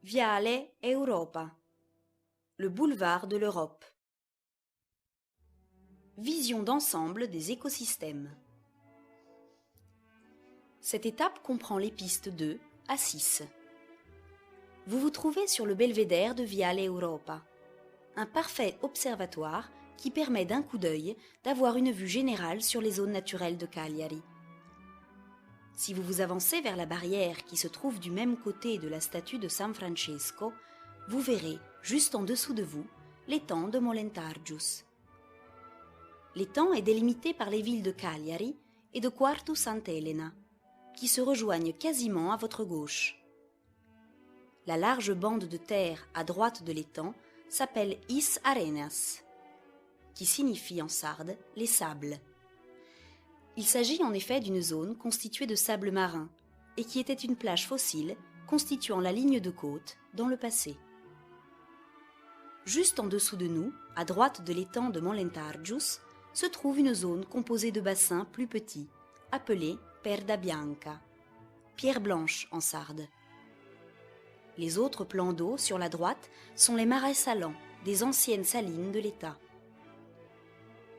Viale Europa, le boulevard de l'Europe. Vision d'ensemble des écosystèmes. Cette étape comprend les pistes 2 à 6. Vous vous trouvez sur le belvédère de Viale Europa, un parfait observatoire qui permet d'un coup d'œil d'avoir une vue générale sur les zones naturelles de Cagliari. Si vous vous avancez vers la barrière qui se trouve du même côté de la statue de San Francesco, vous verrez, juste en dessous de vous, l'étang de Molentargius. L'étang est délimité par les villes de Cagliari et de Quartu Sant'Elena, qui se rejoignent quasiment à votre gauche. La large bande de terre à droite de l'étang s'appelle Is Arenas, qui signifie en sarde les sables. Il s'agit en effet d'une zone constituée de sable marin et qui était une plage fossile constituant la ligne de côte dans le passé. Juste en dessous de nous, à droite de l'étang de Molentargius, se trouve une zone composée de bassins plus petits, appelés Perda Bianca, pierre blanche en sarde. Les autres plans d'eau sur la droite sont les marais salants des anciennes salines de l'État.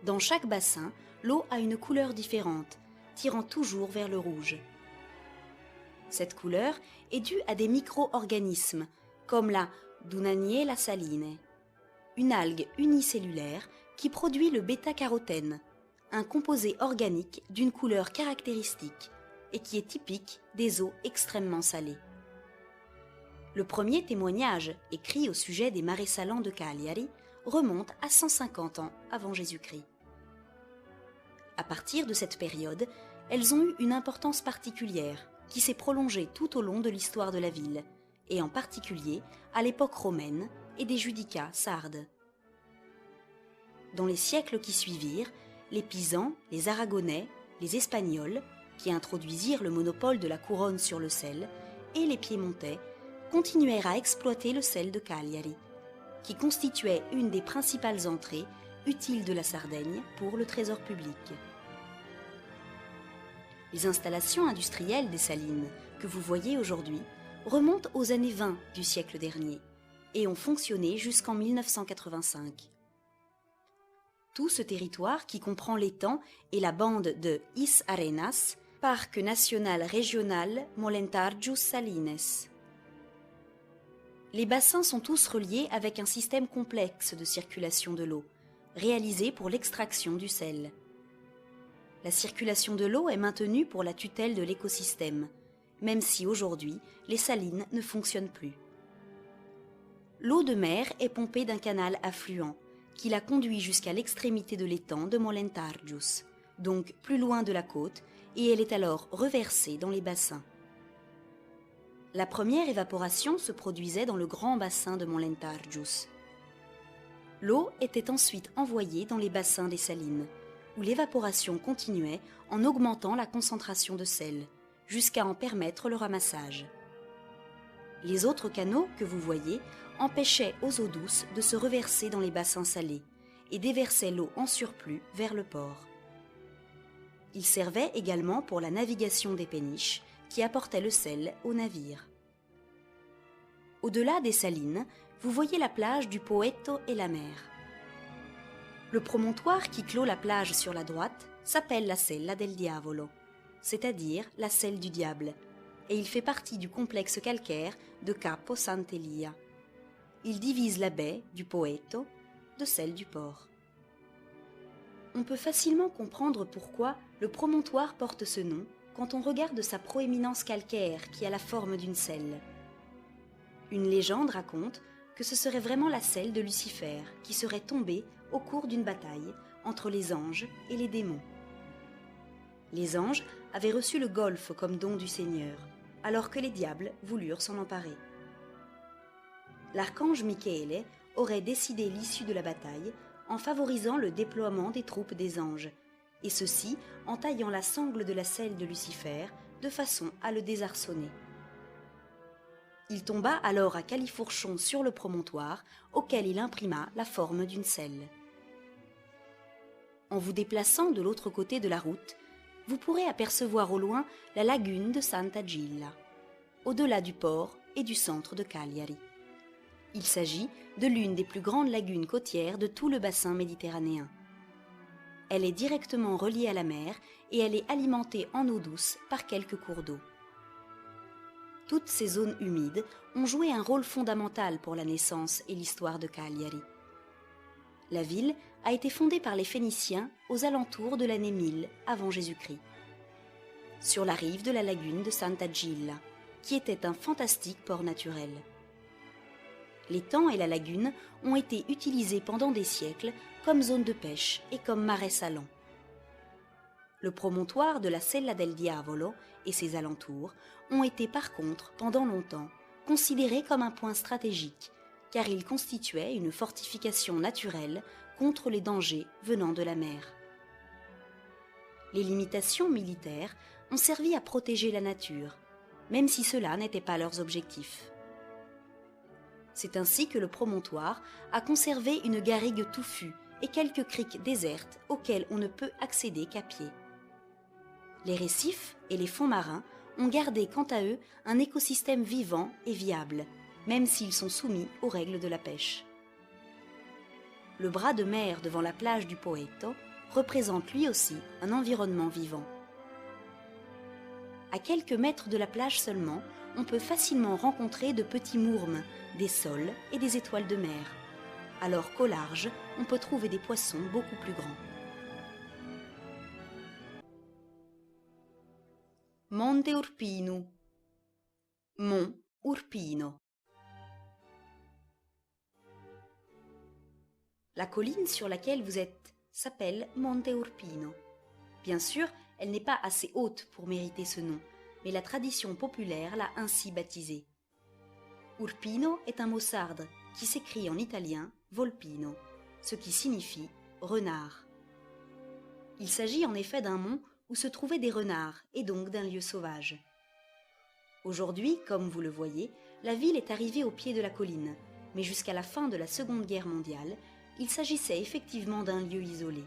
Dans chaque bassin, l'eau a une couleur différente, tirant toujours vers le rouge. Cette couleur est due à des micro-organismes, comme la Dunaniella saline, une algue unicellulaire qui produit le bêta-carotène, un composé organique d'une couleur caractéristique et qui est typique des eaux extrêmement salées. Le premier témoignage écrit au sujet des marais salants de Cagliari remonte à 150 ans avant Jésus-Christ. À partir de cette période, elles ont eu une importance particulière qui s'est prolongée tout au long de l'histoire de la ville, et en particulier à l'époque romaine et des judicats sardes. Dans les siècles qui suivirent, les Pisans, les Aragonais, les Espagnols, qui introduisirent le monopole de la couronne sur le sel, et les Piémontais continuèrent à exploiter le sel de Cagliari, qui constituait une des principales entrées utiles de la Sardaigne pour le trésor public. Les installations industrielles des salines que vous voyez aujourd'hui remontent aux années 20 du siècle dernier et ont fonctionné jusqu'en 1985. Tout ce territoire qui comprend l'étang et la bande de Is Arenas, parc national régional Molentargius Salines. Les bassins sont tous reliés avec un système complexe de circulation de l'eau, réalisé pour l'extraction du sel. La circulation de l'eau est maintenue pour la tutelle de l'écosystème, même si aujourd'hui les salines ne fonctionnent plus. L'eau de mer est pompée d'un canal affluent qui la conduit jusqu'à l'extrémité de l'étang de Molentargius, donc plus loin de la côte, et elle est alors reversée dans les bassins. La première évaporation se produisait dans le grand bassin de Molentargius. L'eau était ensuite envoyée dans les bassins des salines, où l'évaporation continuait en augmentant la concentration de sel, jusqu'à en permettre le ramassage. Les autres canaux que vous voyez empêchaient aux eaux douces de se reverser dans les bassins salés et déversaient l'eau en surplus vers le port. Ils servaient également pour la navigation des péniches qui apportaient le sel aux navires. Au-delà des salines, vous voyez la plage du Poetto et la mer. Le promontoire qui clôt la plage sur la droite s'appelle la Sella del Diavolo, c'est-à-dire la selle du diable, et il fait partie du complexe calcaire de Capo Sant'Elia. Il divise la baie du Poetto de celle du port. On peut facilement comprendre pourquoi le promontoire porte ce nom quand on regarde sa proéminence calcaire qui a la forme d'une selle. Une légende raconte que ce serait vraiment la selle de Lucifer qui serait tombée au cours d'une bataille entre les anges et les démons. Les anges avaient reçu le golfe comme don du Seigneur, alors que les diables voulurent s'en emparer. L'archange Michele aurait décidé l'issue de la bataille en favorisant le déploiement des troupes des anges, et ceci en taillant la sangle de la selle de Lucifer de façon à le désarçonner. Il tomba alors à califourchon sur le promontoire, auquel il imprima la forme d'une selle. En vous déplaçant de l'autre côté de la route, vous pourrez apercevoir au loin la lagune de Santa Gilla, au-delà du port et du centre de Cagliari. Il s'agit de l'une des plus grandes lagunes côtières de tout le bassin méditerranéen. Elle est directement reliée à la mer et elle est alimentée en eau douce par quelques cours d'eau. Toutes ces zones humides ont joué un rôle fondamental pour la naissance et l'histoire de Cagliari. La ville a été fondée par les Phéniciens aux alentours de l'année 1000 avant Jésus-Christ, sur la rive de la lagune de Santa Gilla, qui était un fantastique port naturel. L'étang et la lagune ont été utilisés pendant des siècles comme zone de pêche et comme marais salants. Le promontoire de la Sella del Diavolo et ses alentours ont été par contre, pendant longtemps, considérés comme un point stratégique, car ils constituaient une fortification naturelle contre les dangers venant de la mer. Les limitations militaires ont servi à protéger la nature, même si cela n'était pas leurs objectifs. C'est ainsi que le promontoire a conservé une garrigue touffue et quelques criques désertes auxquelles on ne peut accéder qu'à pied. Les récifs et les fonds marins ont gardé quant à eux un écosystème vivant et viable, même s'ils sont soumis aux règles de la pêche. Le bras de mer devant la plage du Poetto représente lui aussi un environnement vivant. À quelques mètres de la plage seulement, on peut facilement rencontrer de petits mourmes, des sols et des étoiles de mer, alors qu'au large, on peut trouver des poissons beaucoup plus grands. Monte Urpino, Mont Urpino. La colline sur laquelle vous êtes s'appelle Monte Urpino. Bien sûr, elle n'est pas assez haute pour mériter ce nom, mais la tradition populaire l'a ainsi baptisée. Urpino est un mot sarde qui s'écrit en italien Volpino, ce qui signifie renard. Il s'agit en effet d'un mont où se trouvaient des renards et donc d'un lieu sauvage. Aujourd'hui, comme vous le voyez, la ville est arrivée au pied de la colline, mais jusqu'à la fin de la Seconde Guerre mondiale, il s'agissait effectivement d'un lieu isolé.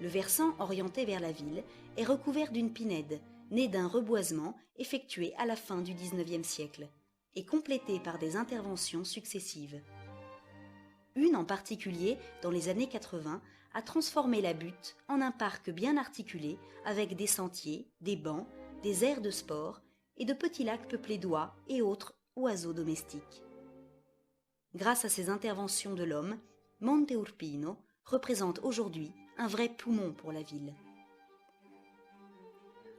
Le versant orienté vers la ville est recouvert d'une pinède, née d'un reboisement effectué à la fin du XIXe siècle, et complété par des interventions successives. Une en particulier, dans les années 80, a transformé la butte en un parc bien articulé avec des sentiers, des bancs, des aires de sport et de petits lacs peuplés d'oies et autres oiseaux domestiques. Grâce à ces interventions de l'homme, Monte Urpino représente aujourd'hui un vrai poumon pour la ville.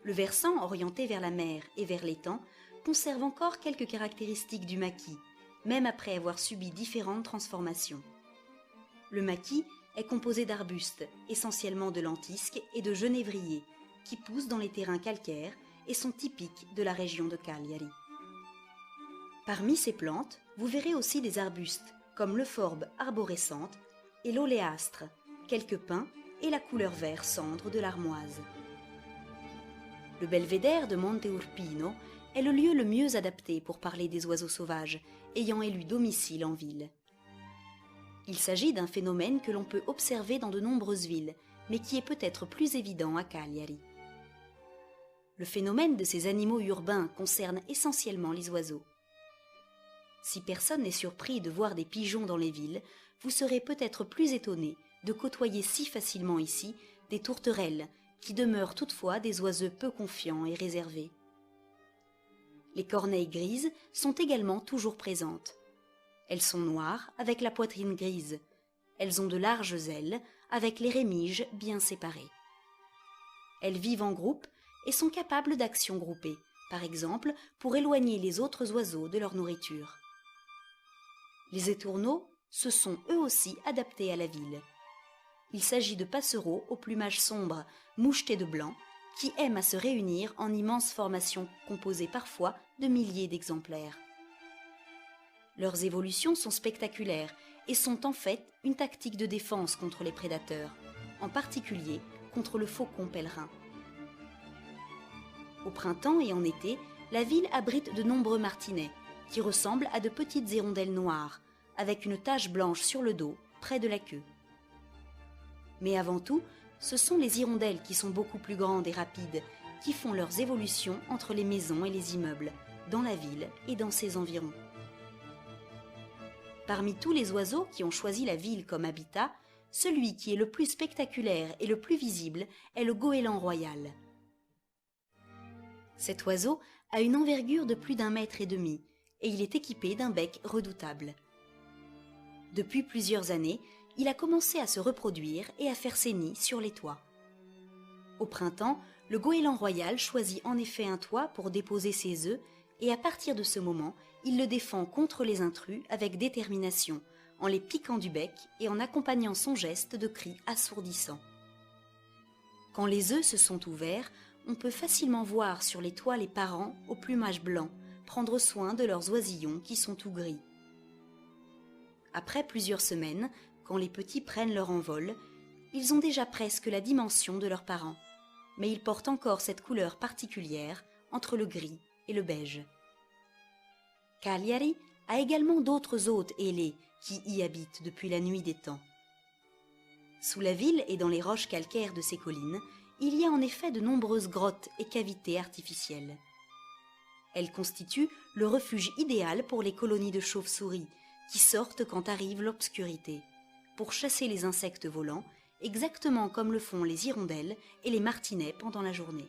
Le versant orienté vers la mer et vers l'étang conserve encore quelques caractéristiques du maquis, même après avoir subi différentes transformations. Le maquis est composé d'arbustes, essentiellement de lentisques et de genévriers, qui poussent dans les terrains calcaires et sont typiques de la région de Cagliari. Parmi ces plantes, vous verrez aussi des arbustes, comme l'euphorbe arborescente et l'oléastre, quelques pins et la couleur vert cendre de l'armoise. Le belvédère de Monte Urpino est le lieu le mieux adapté pour parler des oiseaux sauvages, ayant élu domicile en ville. Il s'agit d'un phénomène que l'on peut observer dans de nombreuses villes, mais qui est peut-être plus évident à Cagliari. Le phénomène de ces animaux urbains concerne essentiellement les oiseaux. Si personne n'est surpris de voir des pigeons dans les villes, vous serez peut-être plus étonné de côtoyer si facilement ici des tourterelles, qui demeurent toutefois des oiseaux peu confiants et réservés. Les corneilles grises sont également toujours présentes. Elles sont noires avec la poitrine grise. Elles ont de larges ailes avec les rémiges bien séparées. Elles vivent en groupe et sont capables d'actions groupées, par exemple pour éloigner les autres oiseaux de leur nourriture. Les étourneaux se sont eux aussi adaptés à la ville. Il s'agit de passereaux au plumage sombre, mouchetés de blanc, qui aiment à se réunir en immenses formations composées parfois de milliers d'exemplaires. Leurs évolutions sont spectaculaires et sont en fait une tactique de défense contre les prédateurs, en particulier contre le faucon pèlerin. Au printemps et en été, la ville abrite de nombreux martinets, qui ressemblent à de petites hirondelles noires, avec une tache blanche sur le dos, près de la queue. Mais avant tout, ce sont les hirondelles qui sont beaucoup plus grandes et rapides, qui font leurs évolutions entre les maisons et les immeubles, dans la ville et dans ses environs. Parmi tous les oiseaux qui ont choisi la ville comme habitat, celui qui est le plus spectaculaire et le plus visible est le goéland royal. Cet oiseau a une envergure de plus d'1,5 mètre et il est équipé d'un bec redoutable. Depuis plusieurs années, il a commencé à se reproduire et à faire ses nids sur les toits. Au printemps, le goéland royal choisit en effet un toit pour déposer ses œufs et à partir de ce moment, il le défend contre les intrus avec détermination, en les piquant du bec et en accompagnant son geste de cris assourdissants. Quand les œufs se sont ouverts, on peut facilement voir sur les toits les parents au plumage blanc prendre soin de leurs oisillons qui sont tout gris. Après plusieurs semaines, quand les petits prennent leur envol, ils ont déjà presque la dimension de leurs parents, mais ils portent encore cette couleur particulière entre le gris et le beige. Cagliari a également d'autres hôtes ailés qui y habitent depuis la nuit des temps. Sous la ville et dans les roches calcaires de ces collines, il y a en effet de nombreuses grottes et cavités artificielles. Elles constituent le refuge idéal pour les colonies de chauves-souris qui sortent quand arrive l'obscurité, pour chasser les insectes volants, exactement comme le font les hirondelles et les martinets pendant la journée.